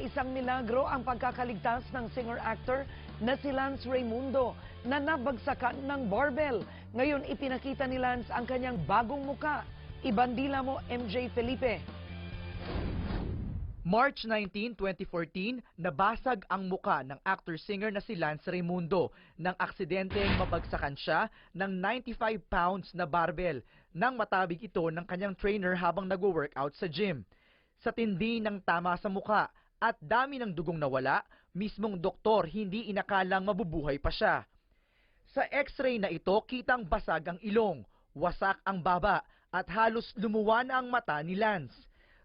Isang milagro ang pagkakaligtas ng singer-actor na si Lance Raimundo na nabagsakan ng barbell. Ngayon ipinakita ni Lance ang kanyang bagong muka. Ibandila mo, MJ Felipe. March 19, 2014, nabasag ang muka ng actor-singer na si Lance Raimundo nang aksidenteng mabagsakan siya ng 95 pounds na barbell nang matabig ito ng kanyang trainer habang nagwo-workout sa gym. Sa tindi ng tama sa muka at dami ng dugong nawala, mismong doktor hindi inakalang mabubuhay pa siya. Sa x-ray na ito, kitang basag ang ilong, wasak ang baba at halos lumuwa na ang mata ni Lance.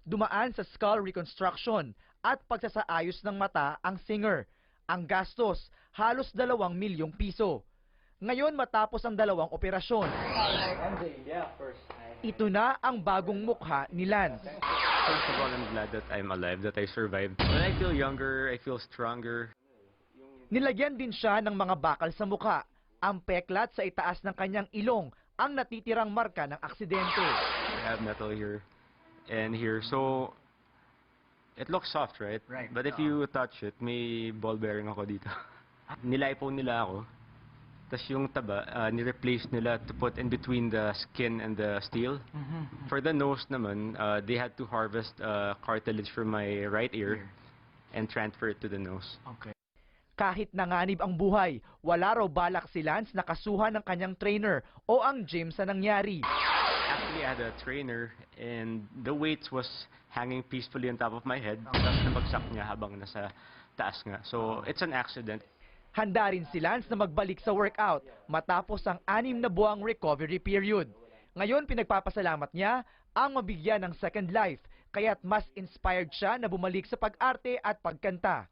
Dumaan sa skull reconstruction at pagsasaayos ng mata ang singer. Ang gastos, halos 2 milyong piso. Ngayon matapos ang 2 operasyon, ito na ang bagong mukha ni Lance. First of all, I'm glad that I'm alive, that I survived. When I feel younger, I feel stronger. Nilagyan din siya ng mga bakal sa mukha. Ang peklat sa itaas ng kanyang ilong ang natitirang marka ng aksidente. I have metal here and here, so it looks soft, right? Right. But if you touch it, may ball bearing ako dito. Nilaipo nila ako. Tapos yung taba, ni-replace nila to put in between the skin and the steel. For the nose naman, they had to harvest cartilage from my right ear and transfer it to the nose. Okay. Kahit nanganib ang buhay, wala raw balak si Lance na kasuhan ng kanyang trainer o ang gym sa nangyari. Actually, I had a trainer and the weights was hanging peacefully on top of my head. Tapos nabagsak niya habang nasa taas nga. So, it's an accident. Handa rin si Lance na magbalik sa workout matapos ang 6 na buwang recovery period. Ngayon pinagpapasalamat niya ang mabigyan ng second life, kaya't mas inspired siya na bumalik sa pag-arte at pagkanta.